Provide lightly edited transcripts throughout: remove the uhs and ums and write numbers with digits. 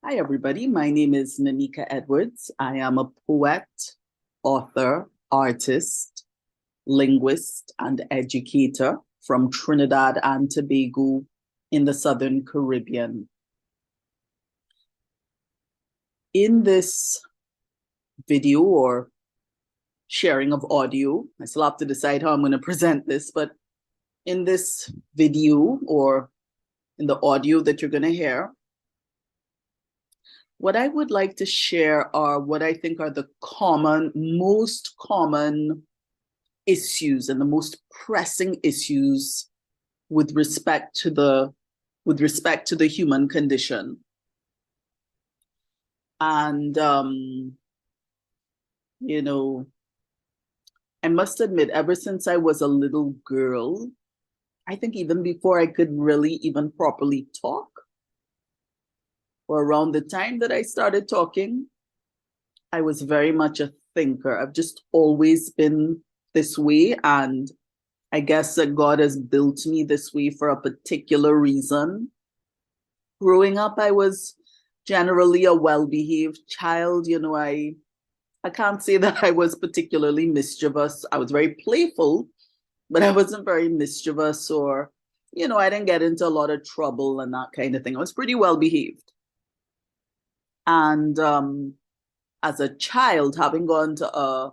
Hi, everybody. My name is Nanika Edwards. I am a poet, author, artist, linguist, and educator from Trinidad and Tobago in the Southern Caribbean. In this video or sharing of audio, I still have to decide how I'm going to present this, but in this video or in the audio that you're going to hear, what I would like to share are what I think are the most common issues and the most pressing issues with respect to the human condition. And I must admit, ever since I was a little girl, I think even before I could really even properly talk, or around the time that I started talking, I was very much a thinker. I've just always been this way, and I guess that God has built me this way for a particular reason. Growing up, I was generally a well-behaved child. I can't say that I was particularly mischievous. I was very playful, but I wasn't very mischievous, or, I didn't get into a lot of trouble and that kind of thing. I was pretty well-behaved. And as a child, having gone to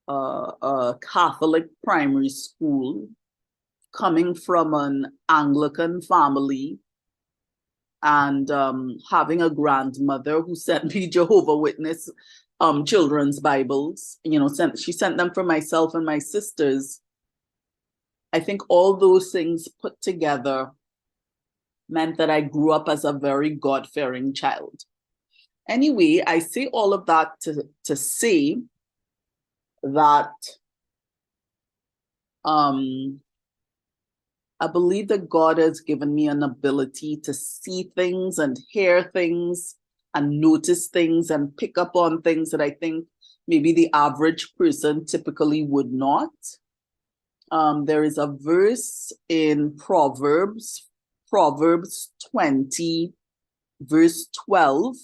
a Catholic primary school, coming from an Anglican family, and having a grandmother who sent me Jehovah's Witness children's Bibles, she sent them for myself and my sisters. I think all those things put together meant that I grew up as a very God-fearing child. Anyway, I say all of that to say that I believe that God has given me an ability to see things and hear things and notice things and pick up on things that I think maybe the average person typically would not. There is a verse in Proverbs 20, verse 12,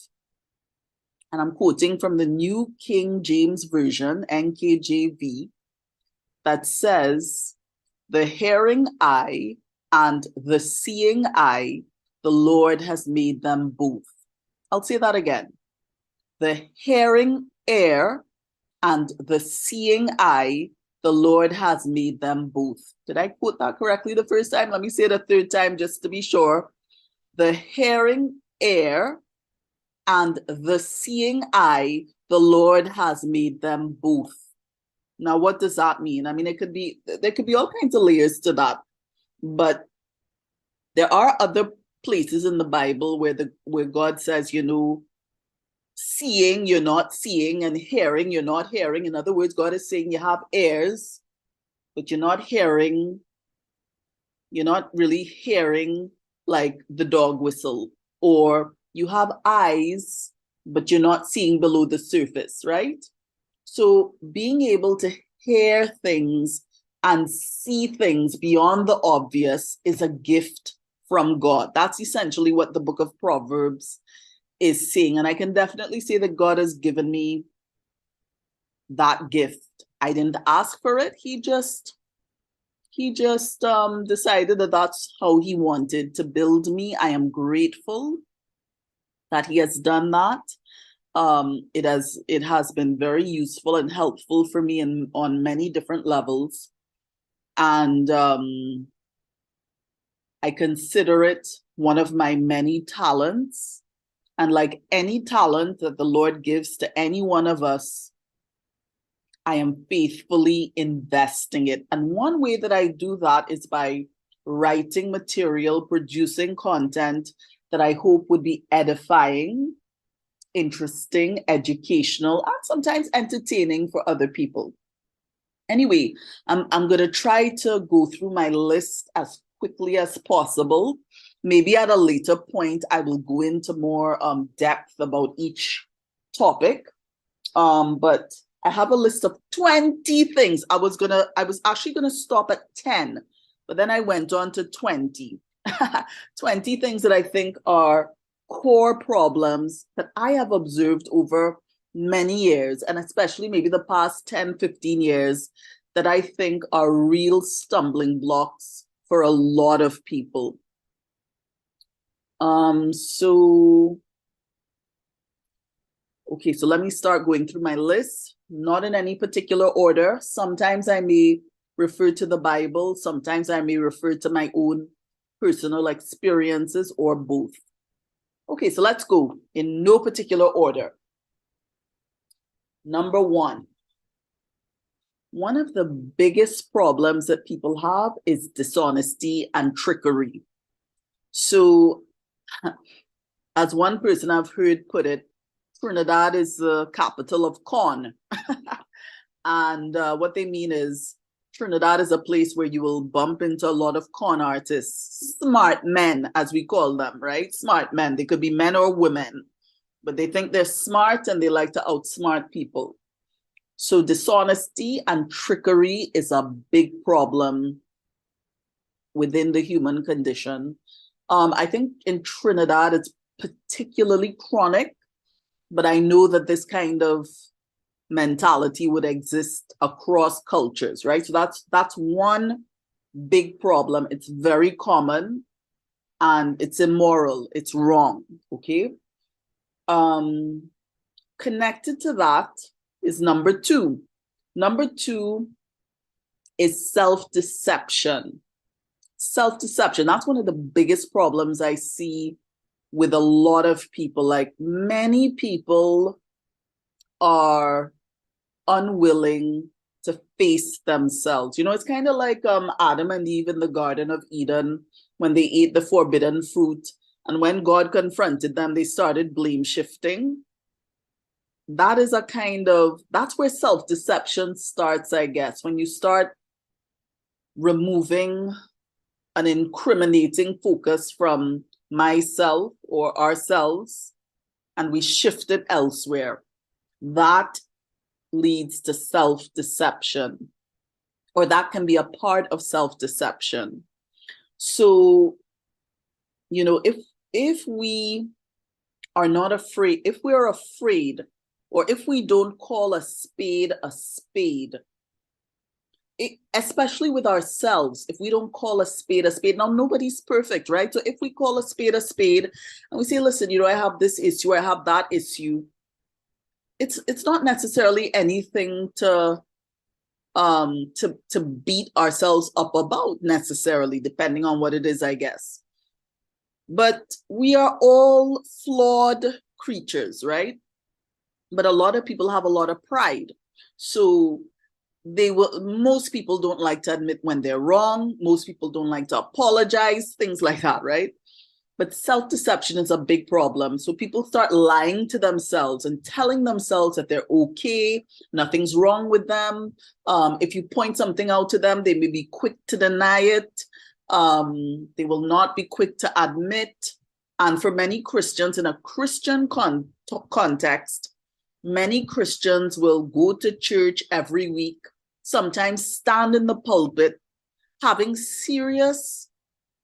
and I'm quoting from the New King James Version, NKJV, that says, "The hearing eye and the seeing eye, the Lord has made them both." I'll say that again. The hearing ear and the seeing eye, the Lord has made them both. Did I quote that correctly the first time? Let me say it a third time just to be sure. The hearing ear and the seeing eye, the Lord has made them both. Now, what does that mean? I mean, there could be all kinds of layers to that, but there are other places in the Bible where God says, seeing, you're not seeing, and hearing, you're not hearing. In other words, God is saying you have ears, but you're not hearing. You're not really hearing like the dog whistle, or you have eyes, but you're not seeing below the surface, right? So being able to hear things and see things beyond the obvious is a gift from God. That's essentially what the book of Proverbs is saying. And I can definitely say that God has given me that gift. I didn't ask for it. He just decided that that's how he wanted to build me. I am grateful that he has done that. It has been very useful and helpful for me on many different levels. And I consider it one of my many talents. And like any talent that the Lord gives to any one of us, I am faithfully investing it. And one way that I do that is by writing material, producing content that I hope would be edifying, interesting, educational, and sometimes entertaining for other people. Anyway, I'm going to try to go through my list as quickly as possible. Maybe at a later point, I will go into more depth about each topic. But I have a list of 20 things. I was actually gonna stop at 10, but then I went on to 20. 20 things that I think are core problems that I have observed over many years, and especially maybe the past 10, 15 years, that I think are real stumbling blocks for a lot of people. So let me start going through my list, not in any particular order. Sometimes I may refer to the Bible, sometimes I may refer to my own personal experiences, or both. Okay, so let's go in no particular order. Number one of the biggest problems that people have is dishonesty and trickery. So, as one person I've heard put it, Trinidad is the capital of con. And what they mean is Trinidad is a place where you will bump into a lot of con artists, smart men, as we call them, right? Smart men. They could be men or women, but they think they're smart and they like to outsmart people. So dishonesty and trickery is a big problem within the human condition. I think in Trinidad, it's particularly chronic, but I know that this kind of mentality would exist across cultures, right? So that's one big problem. It's very common and it's immoral. It's wrong, okay? Connected to that is number two. Number two is self-deception. Self-deception, that's one of the biggest problems I see with a lot of people. Like, many people are unwilling to face themselves. You know, it's kind of like Adam and Eve in the Garden of Eden when they ate the forbidden fruit. And when God confronted them, they started blame shifting. That's where self-deception starts, I guess, when you start removing an incriminating focus from myself or ourselves and we shift it elsewhere. That leads to self-deception, or that can be a part of self-deception. So, you know, if we are not afraid, if we're afraid, or if we don't call a spade, especially with ourselves, if we don't call a spade, now nobody's perfect, right? So if we call a spade, and we say, listen, you know, I have this issue, I have that issue, it's not necessarily anything to beat ourselves up about necessarily, depending on what it is, I guess. But we are all flawed creatures, right? But a lot of people have a lot of pride. So most people don't like to admit when they're wrong. Most people don't like to apologize, things like that, right? But self-deception is a big problem. So people start lying to themselves and telling themselves that they're okay, nothing's wrong with them. If you point something out to them, they may be quick to deny it. They will not be quick to admit. And for many Christians, in a Christian context, many Christians will go to church every week, sometimes stand in the pulpit, having serious,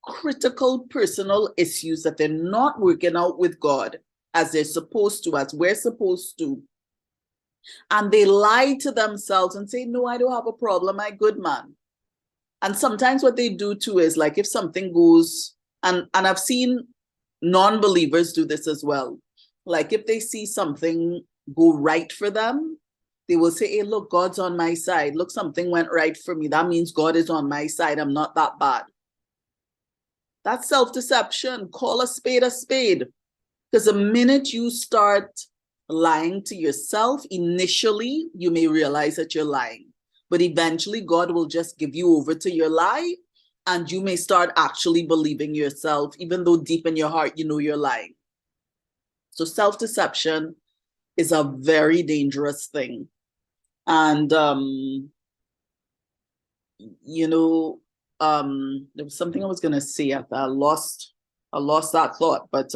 critical personal issues that they're not working out with God as they're supposed to, as we're supposed to. And they lie to themselves and say, no, I don't have a problem, I'm good, man. And sometimes what they do too is, like, if something goes, and I've seen non-believers do this as well. Like, if they see something go right for them, they will say, hey, look, God's on my side. Look, something went right for me. That means God is on my side. I'm not that bad. That's self-deception. Call a spade a spade. Because the minute you start lying to yourself, initially, you may realize that you're lying. But eventually, God will just give you over to your lie, and you may start actually believing yourself, even though deep in your heart, you know you're lying. So self-deception is a very dangerous thing. And, you know, there was something I was going to say. I lost that thought. But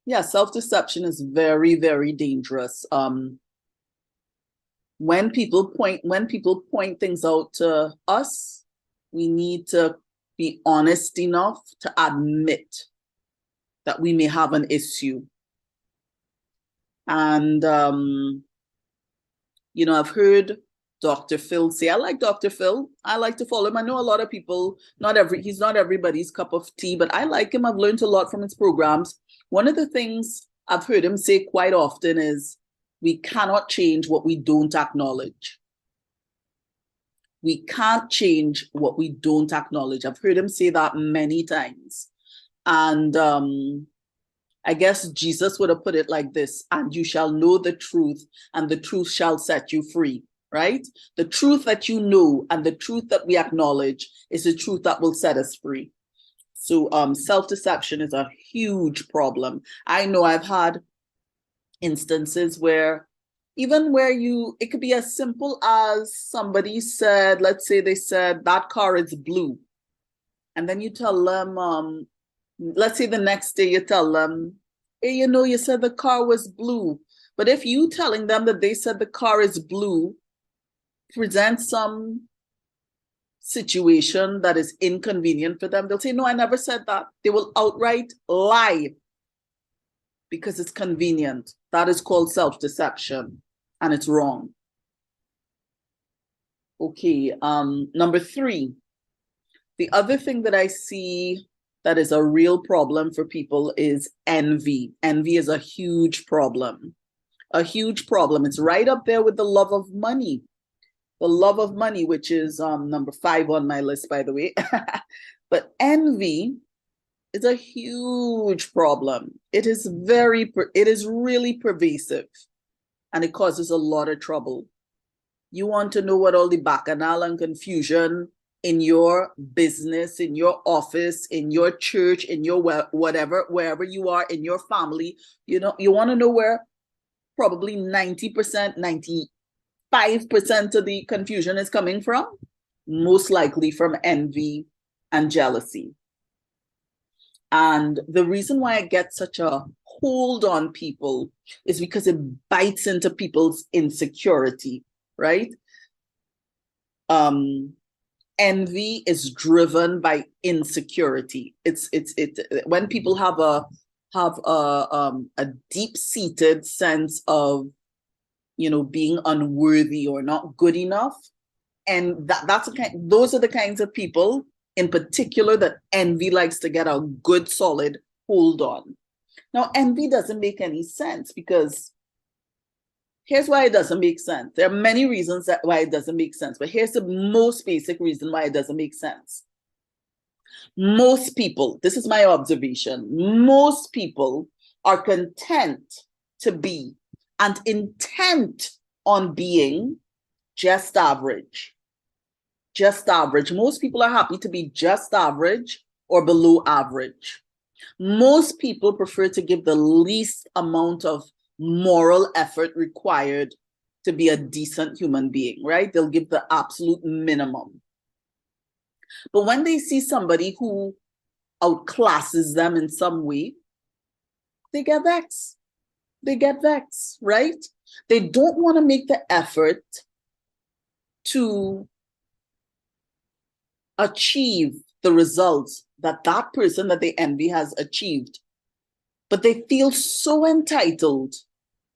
yeah, self-deception is very, very dangerous. When people point things out to us, we need to be honest enough to admit that we may have an issue. And, you know, I've heard Dr. Phil say, I like Dr. Phil. I like to follow him. I know a lot of people, he's not everybody's cup of tea, but I like him. I've learned a lot from his programs. One of the things I've heard him say quite often is, we cannot change what we don't acknowledge. We can't change what we don't acknowledge. I've heard him say that many times. And I guess Jesus would have put it like this: and you shall know the truth, and the truth shall set you free, right? The truth that you know and the truth that we acknowledge is the truth that will set us free. So self-deception is a huge problem. I know I've had instances where, even where it could be as simple as somebody said, let's say they said, that car is blue. And then you tell them, let's say the next day you tell them, hey, you know, you said the car was blue. But if you telling them that they said the car is blue presents some situation that is inconvenient for them, they'll say, no, I never said that. They will outright lie because it's convenient. That is called self-deception, and it's wrong. Okay, number 3. The other thing that I see that is a real problem for people is envy. Envy is a huge problem. A huge problem. It's right up there with the love of money. The love of money, which is number 5 on my list, by the way. But envy is a huge problem. It is really pervasive, and it causes a lot of trouble. You want to know what all the bacchanal and confusion in your business, in your office, in your church, in your whatever, wherever you are, in your family, you know, you want to know where probably 90%, 95% of the confusion is coming from? Most likely from envy and jealousy. And the reason why I get such a hold on people is because it bites into people's insecurity, right? Envy is driven by insecurity. It's when people have a deep-seated sense of, you know, being unworthy or not good enough, and those are the kinds of people in particular that envy likes to get a good solid hold on. Now, envy doesn't make any sense, because here's why it doesn't make sense. There are many reasons why it doesn't make sense, but here's the most basic reason why it doesn't make sense. Most people, this is my observation, most people are content to be and intent on being just average. Just average. Most people are happy to be just average or below average. Most people prefer to give the least amount of moral effort required to be a decent human being, right? They'll give the absolute minimum. But when they see somebody who outclasses them in some way, they get vexed. They get vexed, right? They don't want to make the effort to achieve the results that that person that they envy has achieved. But they feel so entitled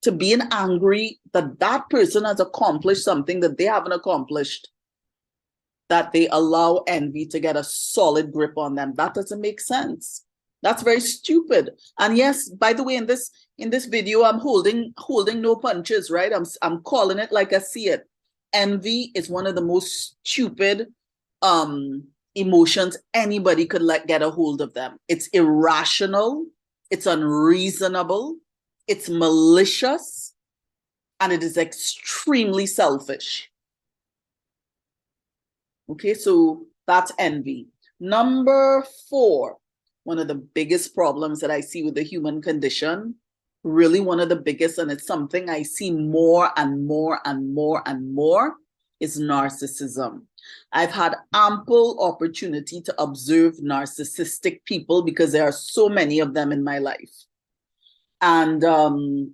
to being angry that that person has accomplished something that they haven't accomplished, that they allow envy to get a solid grip on them. That doesn't make sense. That's very stupid. And yes, by the way, in this video, I'm holding no punches, right? I'm calling it like I see it. Envy is one of the most stupid emotions anybody could get a hold of them. It's irrational, it's unreasonable, it's malicious, and it is extremely selfish. Okay, so that's envy. Number 4, one of the biggest problems that I see with the human condition, really one of the biggest, and it's something I see more and more and more and more, is narcissism. I've had ample opportunity to observe narcissistic people because there are so many of them in my life. And well,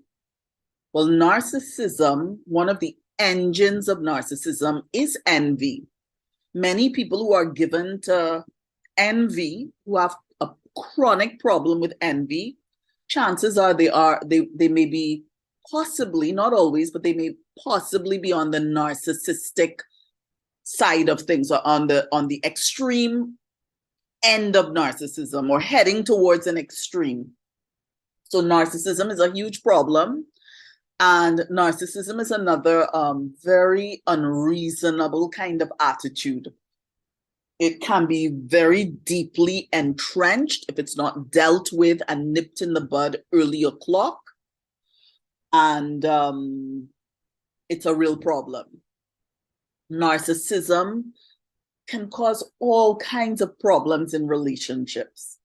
narcissism, one of the engines of narcissism is envy. Many people who are given to envy, who have a chronic problem with envy, chances are they may be possibly, not always, but they may possibly be on the narcissistic side of things, or on the extreme end of narcissism, or heading towards an extreme. So narcissism is a huge problem. And narcissism is another very unreasonable kind of attitude. It can be very deeply entrenched if it's not dealt with and nipped in the bud early o'clock. And it's a real problem. Narcissism can cause all kinds of problems in relationships.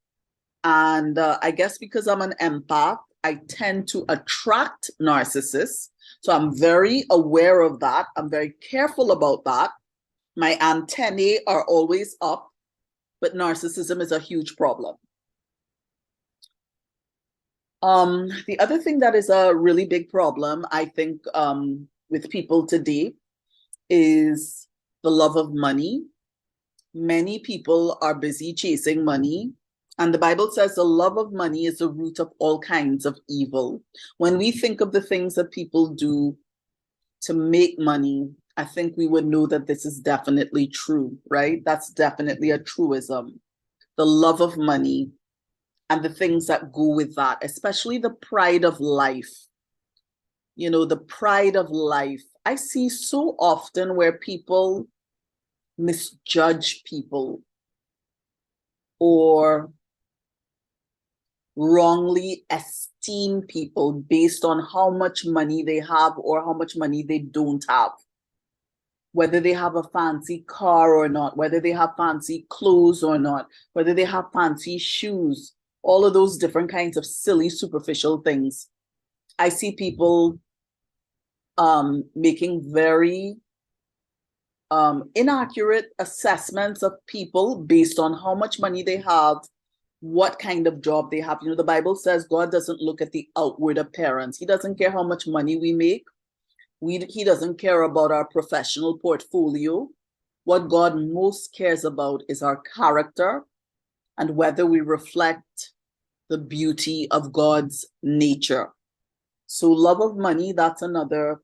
And I guess because I'm an empath, I tend to attract narcissists. So I'm very aware of that. I'm very careful about that. My antennae are always up, but narcissism is a huge problem. The other thing that is a really big problem, I think, with people today is the love of money. Many people are busy chasing money. And the Bible says the love of money is the root of all kinds of evil. When we think of the things that people do to make money, I think we would know that this is definitely true, right? That's definitely a truism. The love of money and the things that go with that, especially the pride of life. You know, the pride of life. I see so often where people misjudge people or wrongly esteem people based on how much money they have or how much money they don't have. Whether they have a fancy car or not, whether they have fancy clothes or not, whether they have fancy shoes, all of those different kinds of silly, superficial things. I see people making very inaccurate assessments of people based on how much money they have, what kind of job they have. You know, the Bible says God doesn't look at the outward appearance. He doesn't care how much money we make. He doesn't care about our professional portfolio. What God most cares about is our character and whether we reflect the beauty of God's nature. So love of money, that's another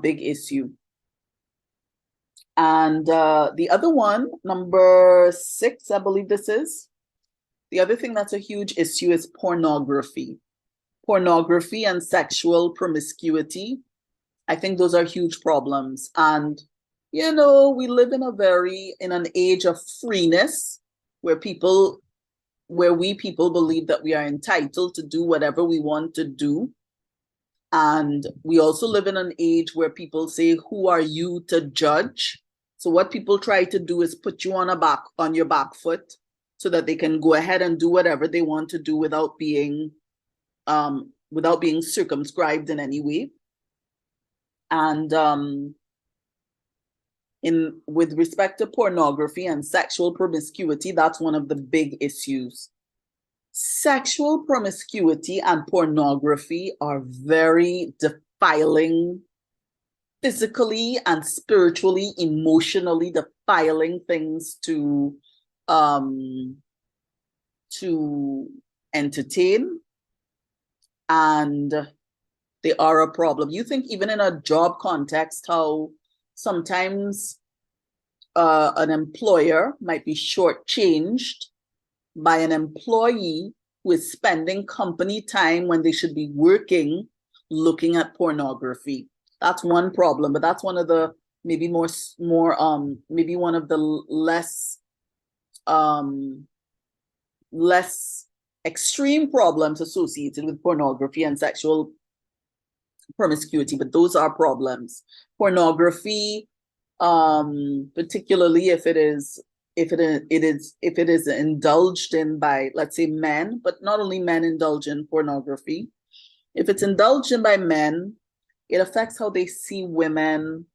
big issue. And the other one, number 6, I believe this is. The other thing that's a huge issue is pornography. Pornography and sexual promiscuity. I think those are huge problems. And, you know, we live in an age of freeness where we people believe that we are entitled to do whatever we want to do. And we also live in an age where people say, who are you to judge? So what people try to do is put you on your back foot so that they can go ahead and do whatever they want to do without being circumscribed in any way. And with respect to pornography and sexual promiscuity, that's one of the big issues. Sexual promiscuity and pornography are very defiling, physically and spiritually, emotionally defiling things to entertain, and they are a problem. You think even in a job context, how sometimes an employer might be shortchanged by an employee who is spending company time when they should be working, looking at pornography. That's one problem, but that's one of the maybe one of the less extreme problems associated with pornography and sexual promiscuity, but those are problems. Pornography, particularly if it is indulged in by, let's say, men, but not only men indulge in pornography. If it's indulged in by men, it affects how they see women.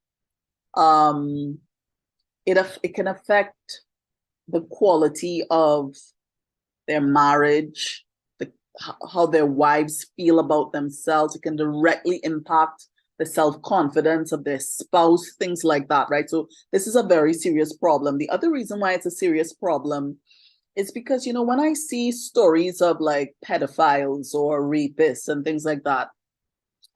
It can affect the quality of their marriage, how their wives feel about themselves. It can directly impact the self-confidence of their spouse, things like that, right? So this is a very serious problem. The other reason why it's a serious problem It's because, when I see stories of like pedophiles or rapists and things like that,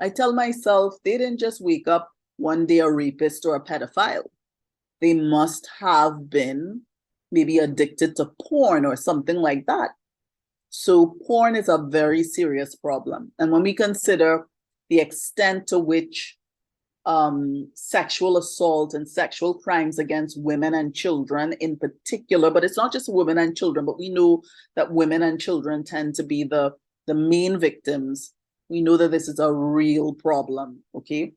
I tell myself they didn't just wake up one day a rapist or a pedophile. They must have been maybe addicted to porn or something like that. So porn is a very serious problem. And when we consider the extent to which sexual assault and sexual crimes against women and children in particular, but it's not just women and children, but we know that women and children tend to be the main victims. We know that this is a real problem, okay?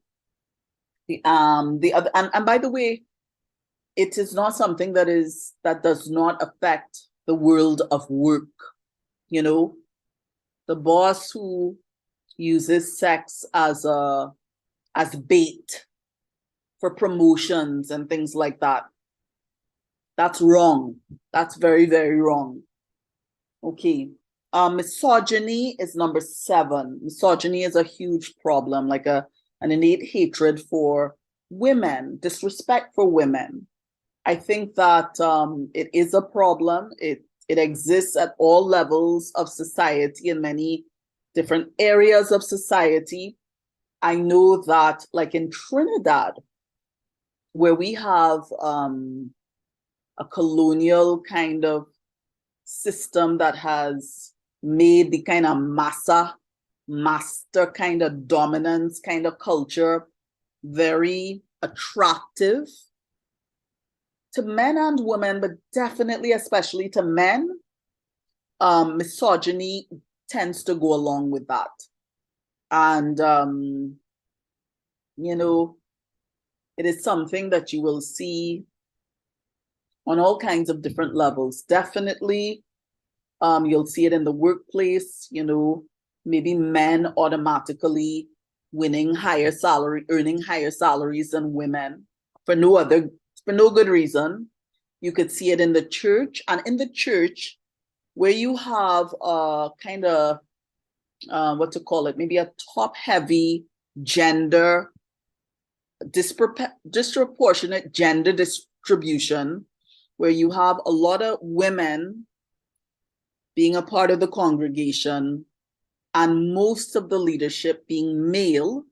The other, and by the way, it is not something that does not affect the world of work. The boss who uses sex as bait for promotions and things like that. That's wrong. That's very, very wrong. Okay. Misogyny is number 7. Misogyny is a huge problem, like an innate hatred for women, disrespect for women. I think that it is a problem. It exists at all levels of society in many different areas of society. I know that, like in Trinidad, where we have a colonial kind of system that has made the kind of master kind of dominance kind of culture very attractive to men and women, but definitely especially to men. Misogyny tends to go along with that. And, it is something that you will see on all kinds of different levels. Definitely, you'll see it in the workplace, maybe men automatically earning higher salaries than women for no good reason. You could see it in the church, and in the church where you have a kind of maybe a top heavy gender disproportionate gender distribution, where you have a lot of women being a part of the congregation and most of the leadership being male,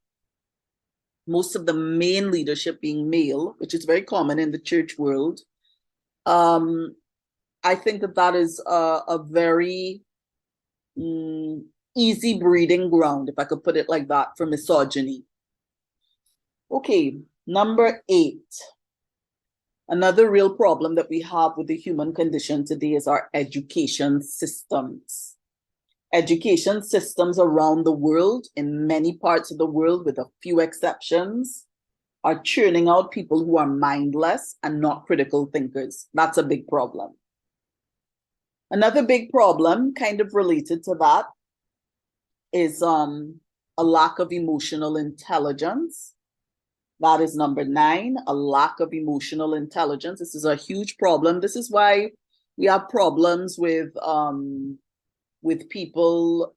most of the main leadership being male, which is very common in the church world. I think that is a very easy breeding ground, if I could put it like that, for misogyny. Okay, number 8. Another real problem that we have with the human condition today is our education systems. Education systems around the world, in many parts of the world, with a few exceptions, are churning out people who are mindless and not critical thinkers. That's a big problem. Another big problem, kind of related to that, is a lack of emotional intelligence. That is number 9, a lack of emotional intelligence. This is a huge problem. This is why we have problems with people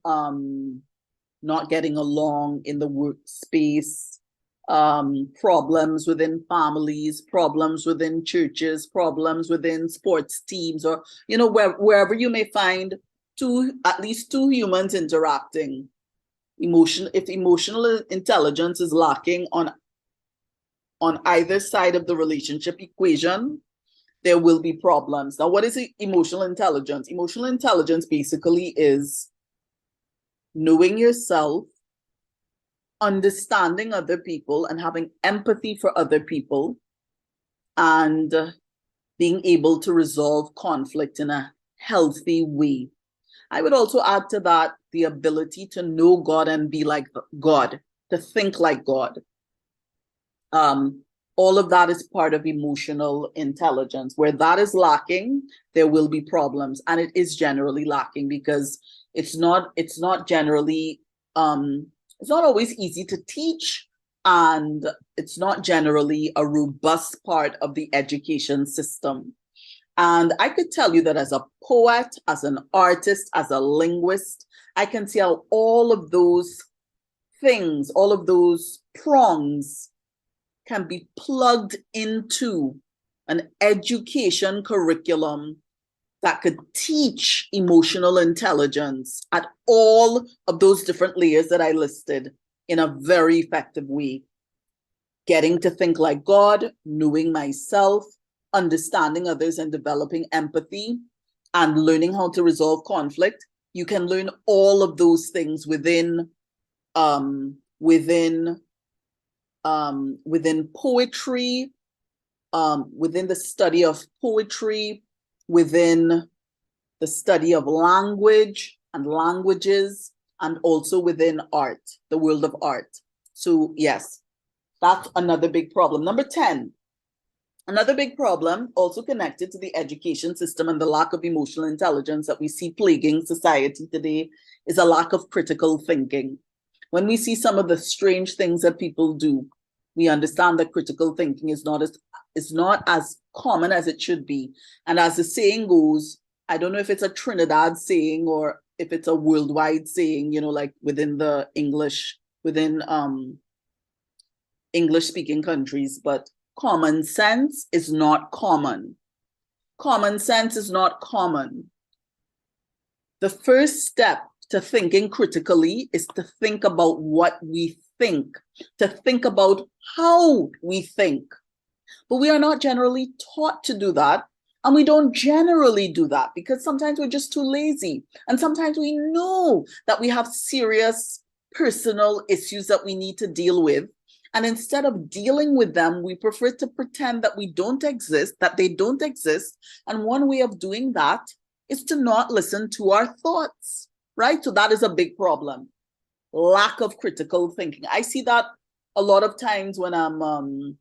not getting along in the workspace, problems within families, problems within churches, problems within sports teams, or wherever you may find at least two humans interacting. If emotional intelligence is lacking on either side of the relationship equation, there will be problems. Now, what is emotional intelligence? Emotional intelligence basically is knowing yourself, understanding other people, and having empathy for other people, and being able to resolve conflict in a healthy way. I would also add to that the ability to know God and be like God, to think like God. All of that is part of emotional intelligence. Where that is lacking, there will be problems, and it is generally lacking because it's not generally it's not always easy to teach, and it's not generally a robust part of the education system. And I could tell you that as a poet, as an artist, as a linguist, I can see how all of those things, all of those prongs can be plugged into an education curriculum that could teach emotional intelligence at all of those different layers that I listed in a very effective way. Getting to think like God, knowing myself, understanding others and developing empathy, and learning how to resolve conflict. You can learn all of those things within poetry, within the study of poetry, within the study of language and languages, and also within art, the world of art. So yes, that's another big problem. Number 10, another big problem also connected to the education system and the lack of emotional intelligence that we see plaguing society today is a lack of critical thinking. When we see some of the strange things that people do, we understand that critical thinking is not as common as it should be. And as the saying goes, I don't know if it's a Trinidad saying or if it's a worldwide saying, like within English speaking countries, but common sense is not common. Common sense is not common. The first step to thinking critically is to think about what we think, to think about how we think. But we are not generally taught to do that. And we don't generally do that because sometimes we're just too lazy. And sometimes we know that we have serious personal issues that we need to deal with. And instead of dealing with them, we prefer to pretend that we don't exist, that they don't exist. And one way of doing that is to not listen to our thoughts, right? So that is a big problem. Lack of critical thinking. I see that a lot of times when I'm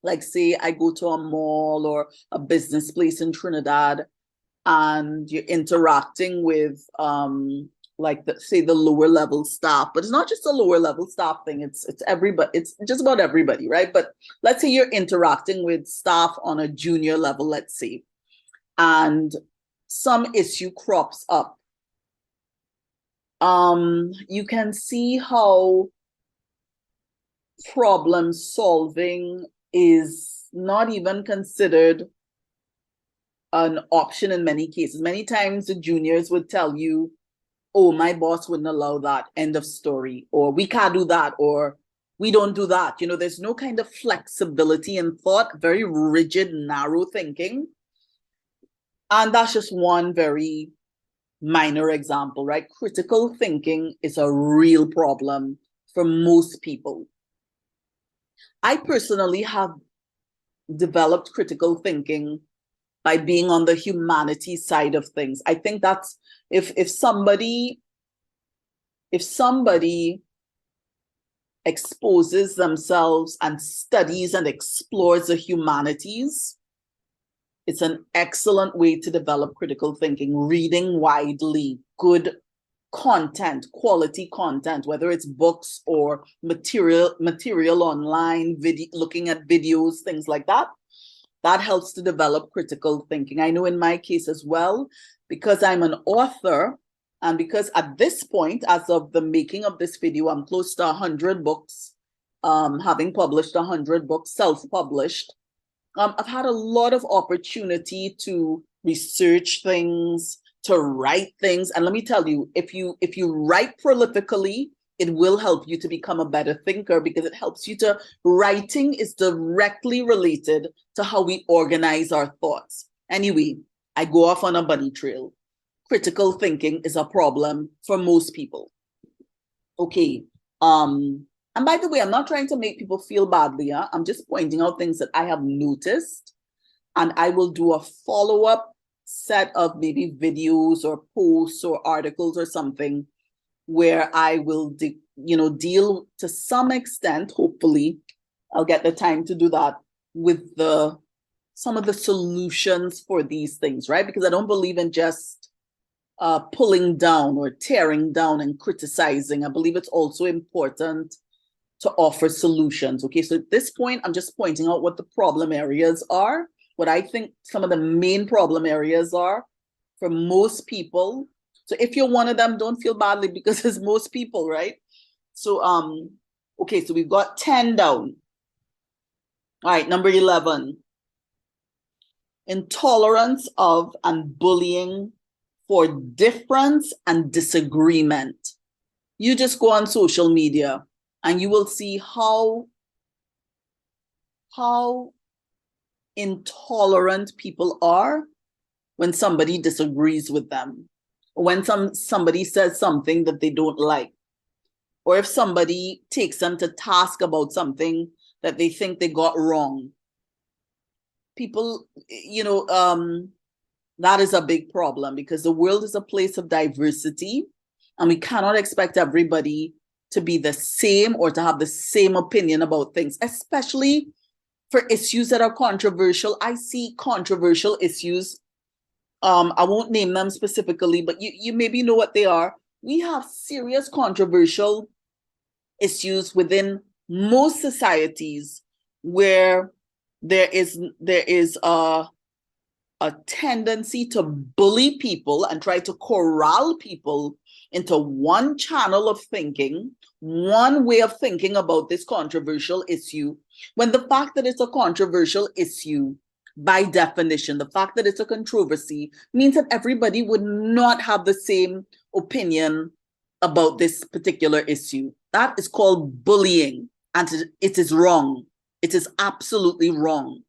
like, say I go to a mall or a business place in Trinidad and you're interacting with like say the lower level staff, but it's not just a lower level staff thing, it's everybody, it's just about everybody, right? But let's say you're interacting with staff on a junior level, let's say, and some issue crops up. You can see how problem solving is not even considered an option in many cases. Many times the juniors would tell you, oh, my boss wouldn't allow that, end of story, or we can't do that, or we don't do that. There's no kind of flexibility in thought, very rigid, narrow thinking. And that's just one very minor example, right? Critical thinking is a real problem for most people. I personally have developed critical thinking by being on the humanities side of things. I think that's if somebody exposes themselves and studies and explores the humanities, it's an excellent way to develop critical thinking. Reading widely, good content, quality content, whether it's books or material online, looking at videos, things like that. That helps to develop critical thinking. I know in my case as well, because I'm an author, and because at this point, as of the making of this video, I'm close to 100 books, having published 100 books, self-published. I've had a lot of opportunity to research things, to write things. And let me tell you, if you write prolifically, it will help you to become a better thinker because it helps you to, writing is directly related to how we organize our thoughts. Anyway, I go off on a bunny trail. Critical thinking is a problem for most people. Okay. And by the way, I'm not trying to make people feel badly. I'm just pointing out things that I have noticed. And I will do a follow-up set of maybe videos or posts or articles or something where I will, deal to some extent, hopefully, I'll get the time to do that with some of the solutions for these things, right? Because I don't believe in just pulling down or tearing down and criticizing. I believe it's also important to offer solutions. Okay, so at this point, I'm just pointing out what the problem areas are, what I think some of the main problem areas are for most people. So if you're one of them, don't feel badly because it's most people, right? So, okay, so we've got 10 down. All right, number 11. intolerance of and bullying for difference and disagreement. You just go on social media and you will see how intolerant people are when somebody disagrees with them, when somebody says something that they don't like, or if somebody takes them to task about something that they think they got wrong. People, that is a big problem because the world is a place of diversity and we cannot expect everybody to be the same or to have the same opinion about things, especially for issues that are controversial. I see controversial issues. I won't name them specifically, but you maybe know what they are. We have serious controversial issues within most societies where there is a tendency to bully people and try to corral people into one channel of thinking, one way of thinking about this controversial issue, when the fact that it's a controversial issue, by definition, the fact that it's a controversy means that everybody would not have the same opinion about this particular issue. That is called bullying, and it is wrong. It is absolutely wrong.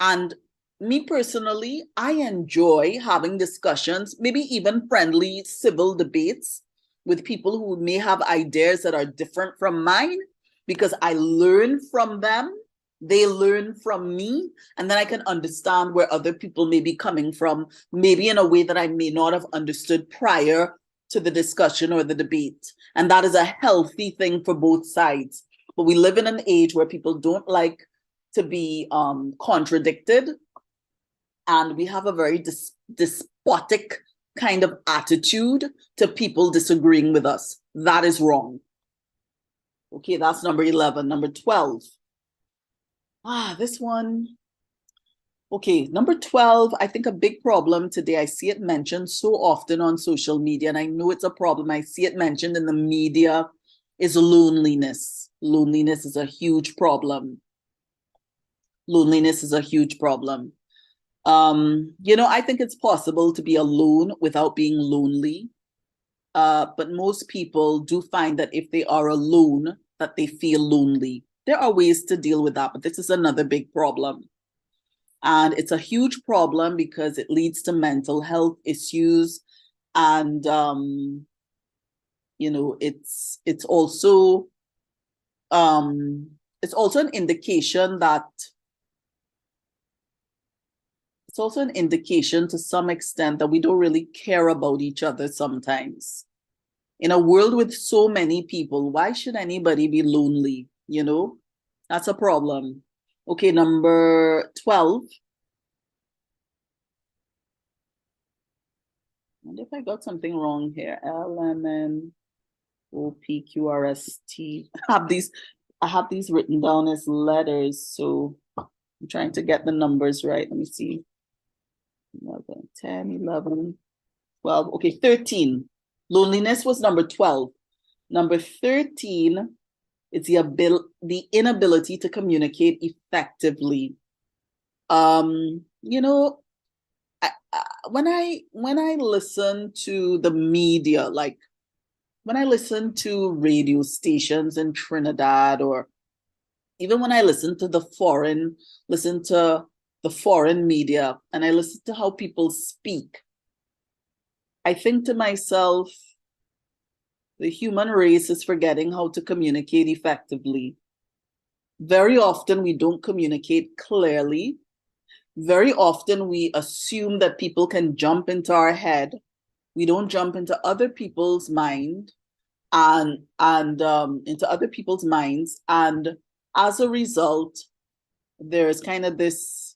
And me personally, I enjoy having discussions, maybe even friendly civil debates with people who may have ideas that are different from mine, because I learn from them, they learn from me, and then I can understand where other people may be coming from, maybe in a way that I may not have understood prior to the discussion or the debate. And that is a healthy thing for both sides. But we live in an age where people don't like to be contradicted, and we have a very despotic kind of attitude to people disagreeing with us. That is wrong. Okay, that's number 11. Number 12. This one. Okay, number 12, I think a big problem today, I see it mentioned so often on social media, and I know it's a problem. I see it mentioned in the media, is loneliness. Loneliness is a huge problem. Loneliness is a huge problem. I think it's possible to be alone without being lonely. But most people do find that if they are alone, that they feel lonely. There are ways to deal with that, but this is another big problem. And it's a huge problem because it leads to mental health issues. And, it's also an indication that it's also an indication to some extent that we don't really care about each other sometimes. In a world with so many people, why should anybody be lonely? That's a problem. Okay, number 12. I wonder if I got something wrong here. LMNOPQRST. I have these written down as letters, so I'm trying to get the numbers right. Let me see. 11, 10, 11, 12. Okay, 13. Loneliness was number 12. Number 13 is the inability to communicate effectively. When I listen to the media, like when I listen to radio stations in Trinidad, or even when I listen to the foreign media, and I listen to how people speak, I think to myself, the human race is forgetting how to communicate effectively. Very often we don't communicate clearly. Very often we assume that people can jump into our head. We don't jump into other people's mind and into other people's minds. And as a result, there's kind of this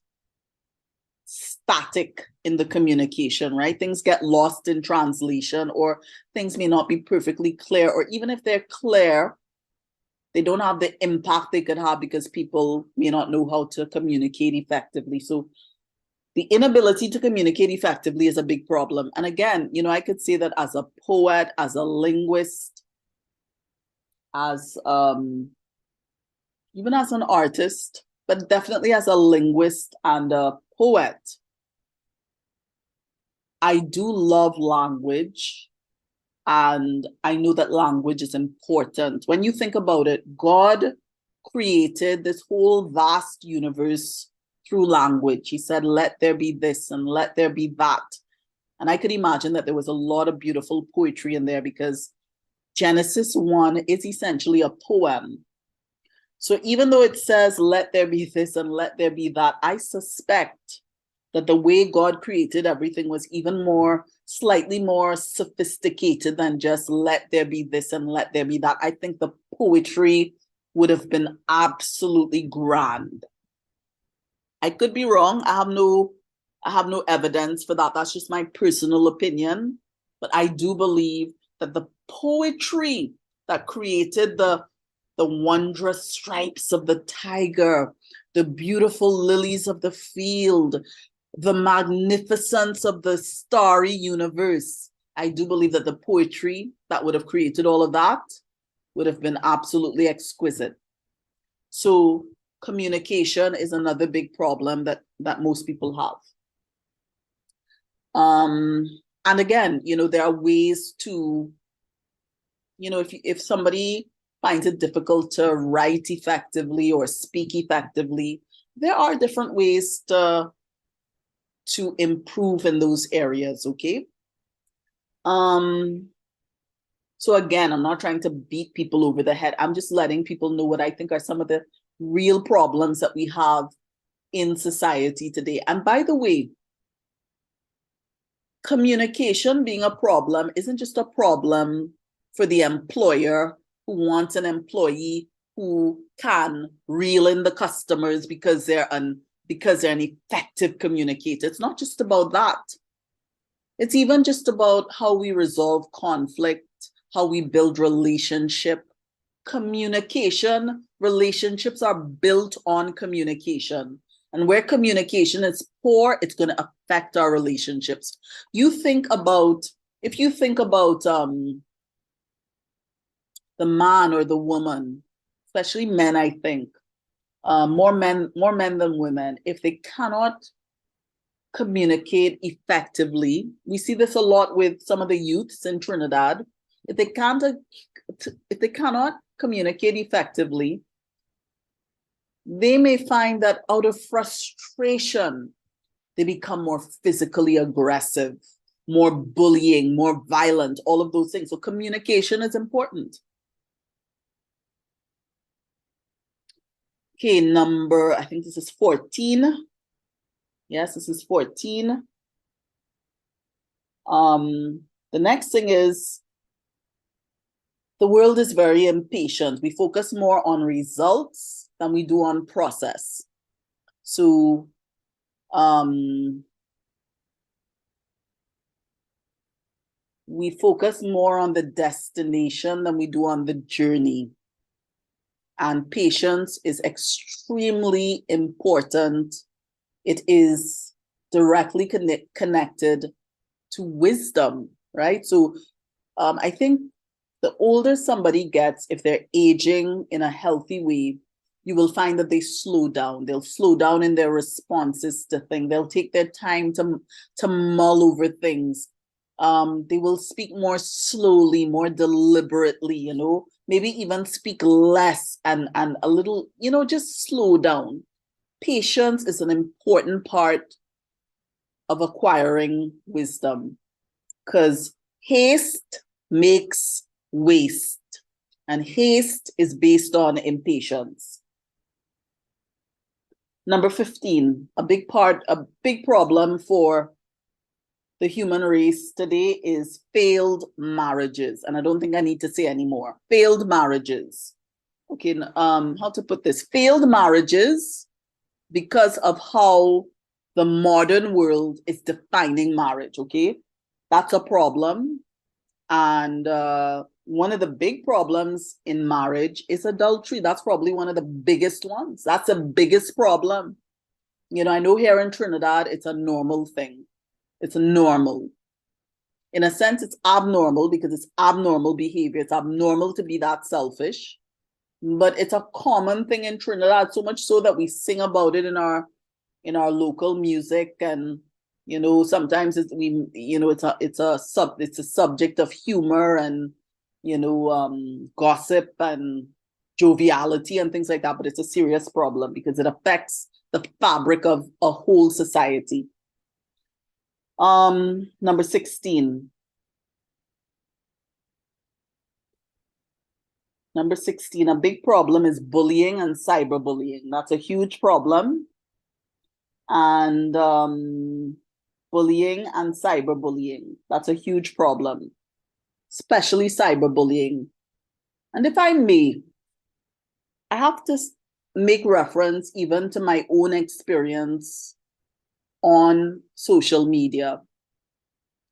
static in the communication, right? Things get lost in translation, or things may not be perfectly clear, or even if they're clear, they don't have the impact they could have because people may not know how to communicate effectively. So the inability to communicate effectively is a big problem. And again, I could say that as a poet, as a linguist, as even as an artist, but definitely as a linguist and a poet, I do love language, and I know that language is important. When you think about it, God created this whole vast universe through language. He said, let there be this and let there be that. And I could imagine that there was a lot of beautiful poetry in there, because Genesis 1 is essentially a poem. So even though it says, let there be this and let there be that, I suspect that the way God created everything was even more, slightly more sophisticated than just let there be this and let there be that. I think the poetry would have been absolutely grand. I could be wrong. I have no evidence for that. That's just my personal opinion. But I do believe that the poetry that created the wondrous stripes of the tiger, the beautiful lilies of the field, the magnificence of the starry universe, I do believe that the poetry that would have created all of that would have been absolutely exquisite. So communication is another big problem that most people have. And again, there are ways to, if somebody finds it difficult to write effectively or speak effectively, there are different ways to improve in those areas, okay? So again, I'm not trying to beat people over the head. I'm just letting people know what I think are some of the real problems that we have in society today. And by the way, communication being a problem isn't just a problem for the employer who wants an employee who can reel in the customers because they're an effective communicator. It's not just about that. It's even just about how we resolve conflict, how we build relationship. Communication, relationships are built on communication. And where communication is poor, it's going to affect our relationships. If you think about the man or the woman, especially men, I think, more men than women, if they cannot communicate effectively, we see this a lot with some of the youths in Trinidad. If they cannot communicate effectively, they may find that out of frustration, they become more physically aggressive, more bullying, more violent, all of those things. So communication is important. Okay, I think this is 14. Yes, this is 14. The next thing is, the world is very impatient. We focus more on results than we do on process. So we focus more on the destination than we do on the journey. And patience is extremely important. It is directly connected to wisdom, right? So I think the older somebody gets, if they're aging in a healthy way, you will find that they slow down. They'll slow down in their responses to things. They'll take their time to mull over things. They will speak more slowly, more deliberately, maybe even speak less and a little, just slow down. Patience is an important part of acquiring wisdom, because haste makes waste, and haste is based on impatience. Number 15, a big problem for the human race today is failed marriages. And I don't think I need to say anymore. Failed marriages. Okay, how to put this? Failed marriages because of how the modern world is defining marriage, okay? That's a problem. And one of the big problems in marriage is adultery. That's probably one of the biggest ones. That's the biggest problem. I know here in Trinidad, it's a normal thing. It's normal. In a sense, it's abnormal because it's abnormal behavior. It's abnormal to be that selfish. But it's a common thing in Trinidad, so much so that we sing about it in our in our local music, and sometimes it's a subject of humor and gossip and joviality and things like that, but it's a serious problem because it affects the fabric of a whole society. Number 16. Number 16, a big problem is bullying and cyberbullying. That's a huge problem. And bullying and cyberbullying, that's a huge problem, especially cyberbullying. And if I may, I have to make reference even to my own experience on social media.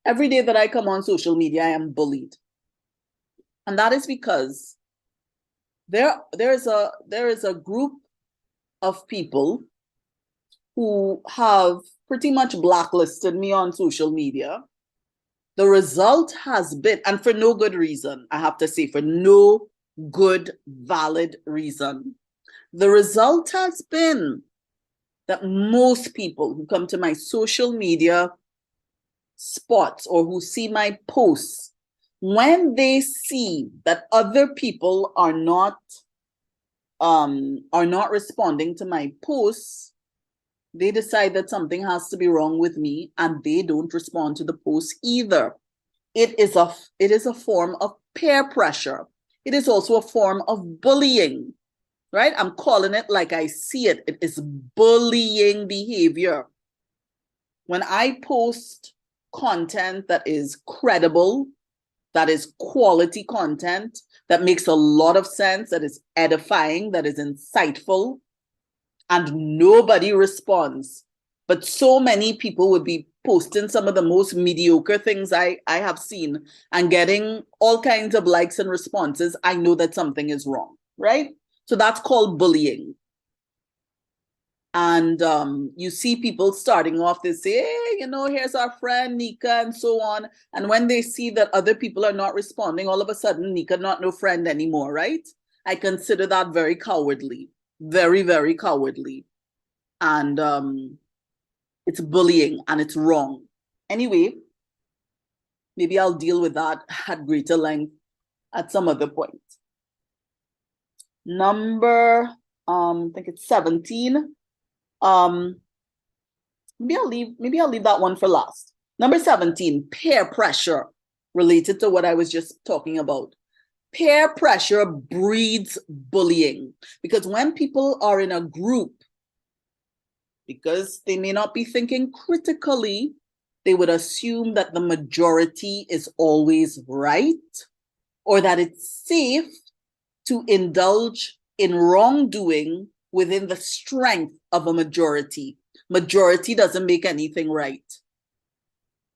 Every day that I come on social media, I am bullied. And that is because there is a group of people who have pretty much blacklisted me on social media. The result has been, and for no good reason, I have to say, for no good, valid reason. The result has been that most people who come to my social media spots or who see my posts, when they see that other people are not responding to my posts, they decide that something has to be wrong with me, and they don't respond to the post either. It is a form of peer pressure. It is also a form of bullying, right? I'm calling it like I see it. It is bullying behavior. When I post content that is credible, that is quality content, that makes a lot of sense, that is edifying, that is insightful, and nobody responds, but so many people would be posting some of the most mediocre things I have seen and getting all kinds of likes and responses, I know that something is wrong, right? So that's called bullying. And you see people starting off, they say, hey, here's our friend Nika and so on. And when they see that other people are not responding, all of a sudden, Nika not no friend anymore, right? I consider that very cowardly, very, very cowardly. And it's bullying and it's wrong. Anyway, maybe I'll deal with that at greater length at some other point. Number, I think it's 17. Maybe I'll leave that one for last. Number 17, peer pressure, related to what I was just talking about. Peer pressure breeds bullying, because when people are in a group, because they may not be thinking critically, they would assume that the majority is always right, or that it's safe to indulge in wrongdoing within the strength of a majority. Majority doesn't make anything right.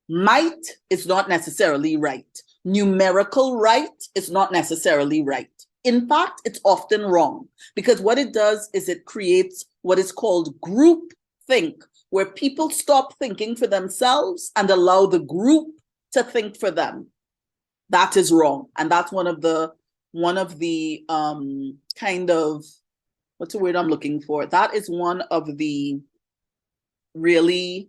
Might is not necessarily right. Numerical right is not necessarily right. In fact, it's often wrong, because what it does is it creates what is called group think, where people stop thinking for themselves and allow the group to think for them. That is wrong. And that's one of the kind of, what's the word I'm looking for? That is one of the really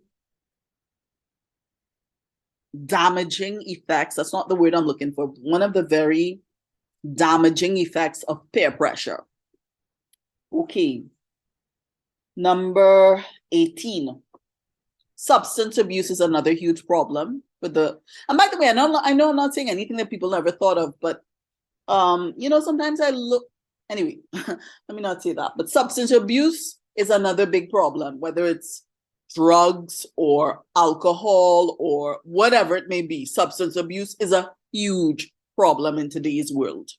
damaging effects. That's not the word I'm looking for. One of the very damaging effects of peer pressure. Okay. Number 18. Substance abuse is another huge problem and by the way, I know I'm not saying anything that people never thought of, but sometimes I look, anyway, let me not say that, but substance abuse is another big problem, whether it's drugs or alcohol or whatever it may be. Substance abuse is a huge problem in today's world.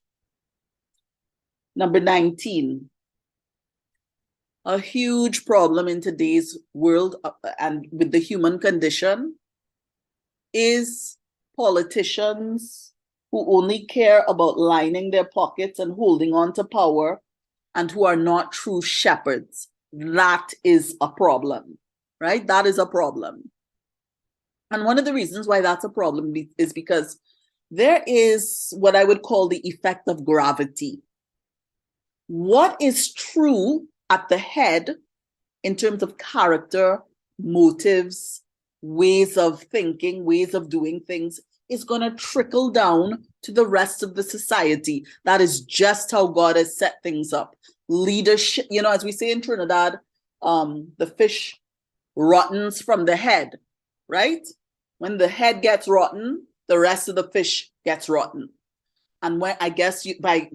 Number 19. A huge problem in today's world and with the human condition is politicians who only care about lining their pockets and holding on to power, and who are not true shepherds. That is a problem, right? That is a problem. And one of the reasons why that's a problem is because there is what I would call the effect of gravity. What is true at the head in terms of character, motives, ways of thinking, ways of doing things, is going to trickle down to the rest of the society. That is just how God has set things up. Leadership, as we say in Trinidad, the fish rottens from the head, right? When the head gets rotten, the rest of the fish gets rotten. And when, I guess by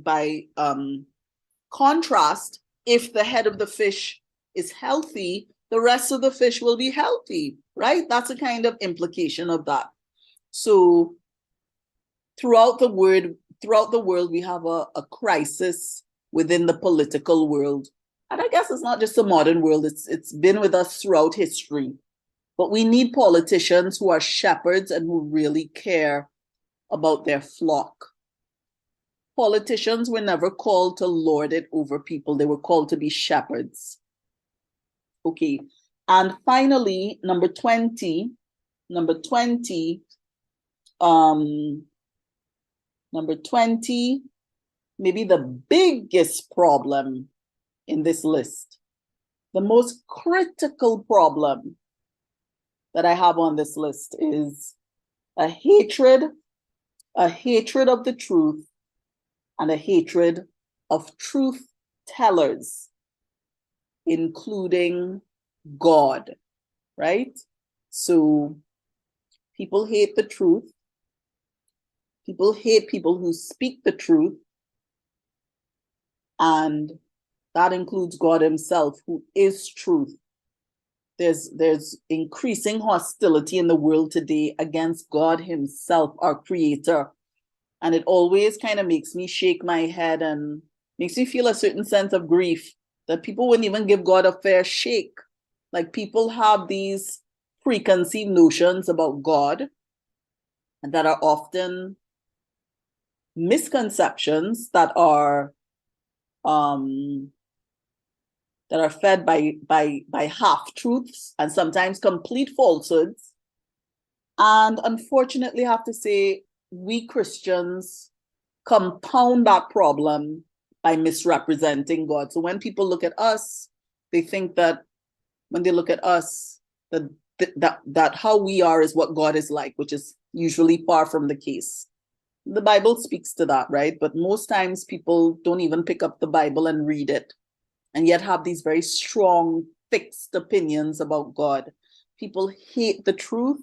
contrast, if the head of the fish is healthy, the rest of the fish will be healthy, right? That's a kind of implication of that. So throughout the world, we have a crisis within the political world. And I guess it's not just the modern world, it's been with us throughout history. But we need politicians who are shepherds and who really care about their flock. Politicians were never called to lord it over people. They were called to be shepherds. Okay. And finally, number 20, maybe the biggest problem in this list, the most critical problem that I have on this list is a hatred of the truth and a hatred of truth tellers, including God, right? So people hate the truth. People hate people who speak the truth. And that includes God himself, who is truth. There's increasing hostility in the world today against God himself, our creator. And it always kind of makes me shake my head and makes me feel a certain sense of grief that people wouldn't even give God a fair shake. Like, people have these preconceived notions about God that are often misconceptions that are fed by half truths and sometimes complete falsehoods. And unfortunately, I have to say, we Christians compound that problem by misrepresenting God. So when people look at us, they think that when they look at us, that how we are is what God is like, which is usually far from the case. The Bible speaks to that, right? But most times people don't even pick up the Bible and read it, and yet have these very strong, fixed opinions about God. People hate the truth.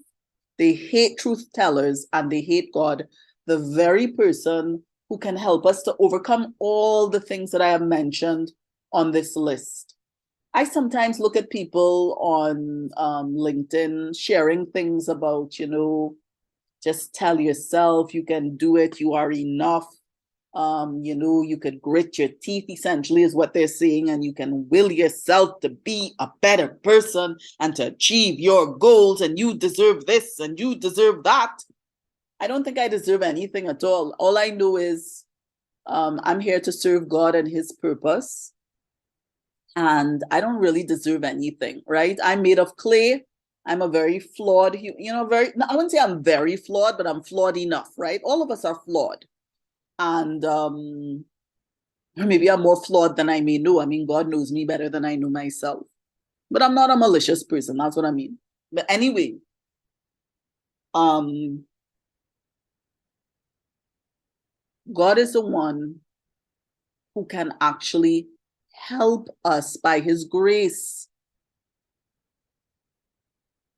They hate truth tellers, and they hate God, the very person who can help us to overcome all the things that I have mentioned on this list. I sometimes look at people on LinkedIn sharing things about, just tell yourself you can do it, you are enough. You could grit your teeth, essentially, is what they're saying, and you can will yourself to be a better person and to achieve your goals, and you deserve this and you deserve that. I don't think I deserve anything at all. All I know is I'm here to serve God and his purpose, and I don't really deserve anything, right? I'm made of clay. I'm a very flawed, I wouldn't say I'm very flawed, but I'm flawed enough, right? All of us are flawed. And or maybe I'm more flawed than I may know. I mean, God knows me better than I know myself. But I'm not a malicious person. That's what I mean. But anyway, God is the one who can actually help us by his grace.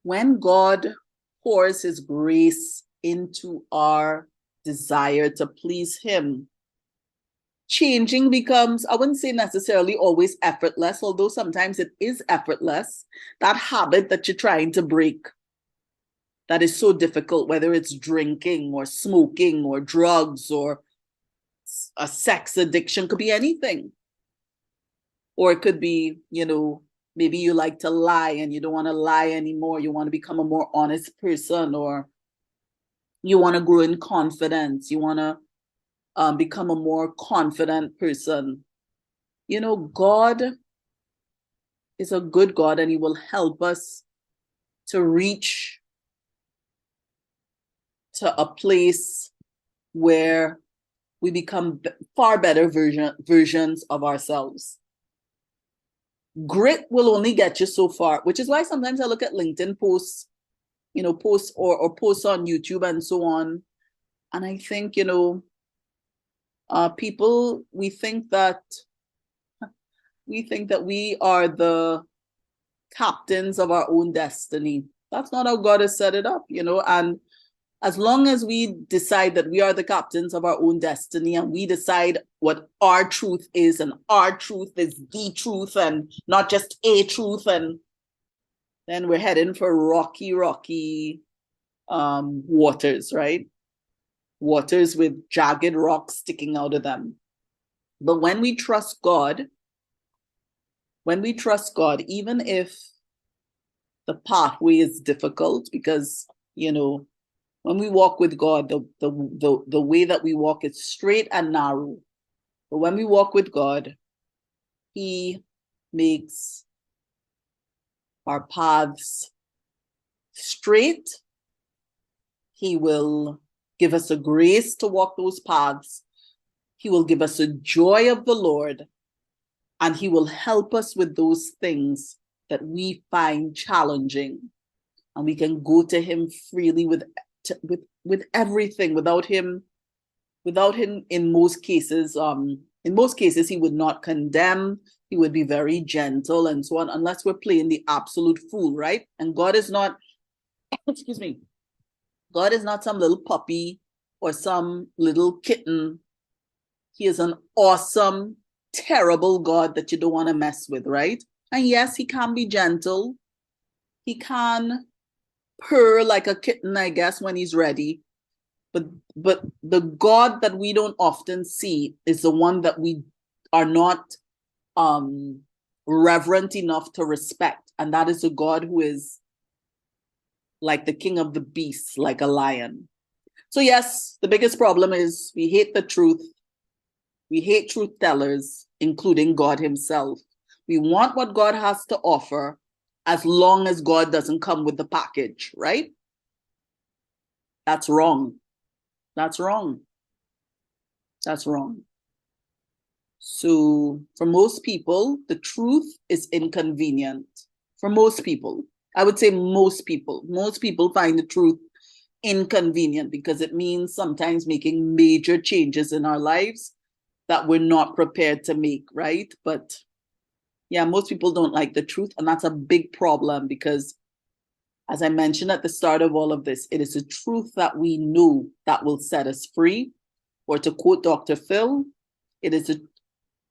When God pours his grace into our desire to please him, changing becomes, I wouldn't say necessarily always effortless, although sometimes it is effortless. That habit that you're trying to break, that is so difficult, whether it's drinking or smoking or drugs or a sex addiction, could be anything. Or it could be, maybe you like to lie and you don't want to lie anymore. You want to become a more honest person, or you want to grow in confidence. You want to become a more confident person. God is a good God, and he will help us to reach to a place where we become far better versions of ourselves. Grit will only get you so far, which is why sometimes I look at LinkedIn posts, posts or posts on YouTube and so on. And I think, people, we think that we are the captains of our own destiny. That's not how God has set it up, and as long as we decide that we are the captains of our own destiny and we decide what our truth is, and our truth is the truth and not just a truth, and then we're heading for rocky waters, right? Waters with jagged rocks sticking out of them. But when we trust God, even if the pathway is difficult, because, when we walk with God, the way that we walk is straight and narrow. But when we walk with God, He makes our paths straight. He will give us a grace to walk those paths. He will give us a joy of the Lord, and He will help us with those things that we find challenging. And we can go to Him freely with everything. Without him, in most cases, He would not condemn. He would be very gentle and so on, unless we're playing the absolute fool, right? And God is not, excuse me, God is not some little puppy or some little kitten. He is an awesome, terrible God that you don't want to mess with, right? And yes, He can be gentle. He can purr like a kitten, I guess, when He's ready. But the God that we don't often see is the one that we are not reverent enough to respect. And that is a God who is like the king of the beasts, like a lion. So yes, the biggest problem is we hate the truth. We hate truth tellers, including God Himself. We want what God has to offer, as long as God doesn't come with the package, right? That's wrong. That's wrong. That's wrong. So for most people, the truth is inconvenient. For most people, I would say most people find the truth inconvenient because it means sometimes making major changes in our lives that we're not prepared to make, right? But yeah, most people don't like the truth, and that's a big problem because, as I mentioned at the start of all of this, it is a truth that we know that will set us free. Or to quote Dr. Phil, it is a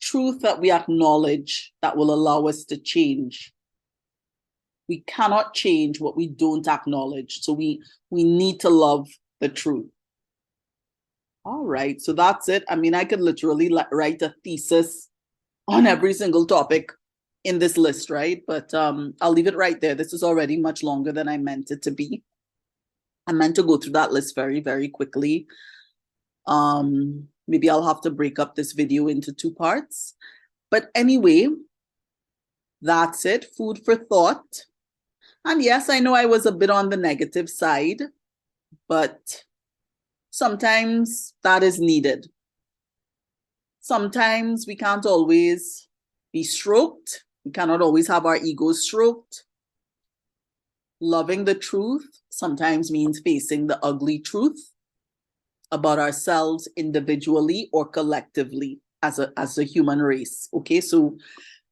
truth that we acknowledge that will allow us to change. We cannot change what we don't acknowledge. So we need to love the truth. All right, so that's it. I mean, I could literally write a thesis on every single topic in this list, right? But I'll leave it right there. This is already much longer than I meant it to be. I meant to go through that list very, very quickly. Maybe I'll have to break up this video into 2 parts. But anyway, that's it. Food for thought. And yes, I know I was a bit on the negative side, but sometimes that is needed. Sometimes we can't always be stroked. We cannot always have our egos stroked. Loving the truth sometimes means facing the ugly truth about ourselves individually or collectively as a human race. Okay, so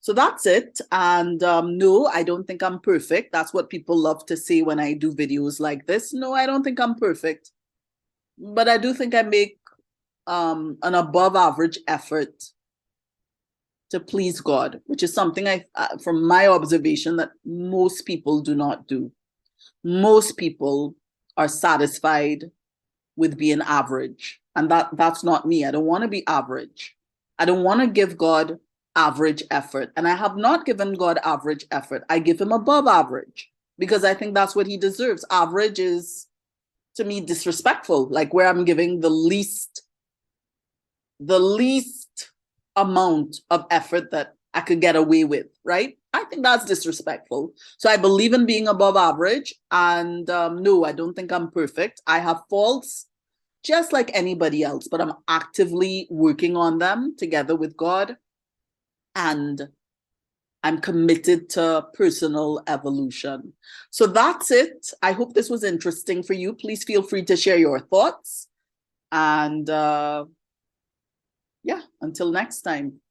that's it. And no, I don't think I'm perfect. That's what people love to say when I do videos like this. No, I don't think I'm perfect. But I do think I make an above average effort to please God, which is something from my observation, that most people do not do. Most people are satisfied with being average. And that's not me. I don't want to be average. I don't want to give God average effort. And I have not given God average effort. I give Him above average because I think that's what He deserves. Average is, to me, disrespectful, like where I'm giving the least amount of effort that I could get away with, right? I think that's disrespectful. So I believe in being above average. And no, I don't think I'm perfect. I have faults just like anybody else, but I'm actively working on them together with God. And I'm committed to personal evolution. So that's it. I hope this was interesting for you. Please feel free to share your thoughts. And yeah, until next time.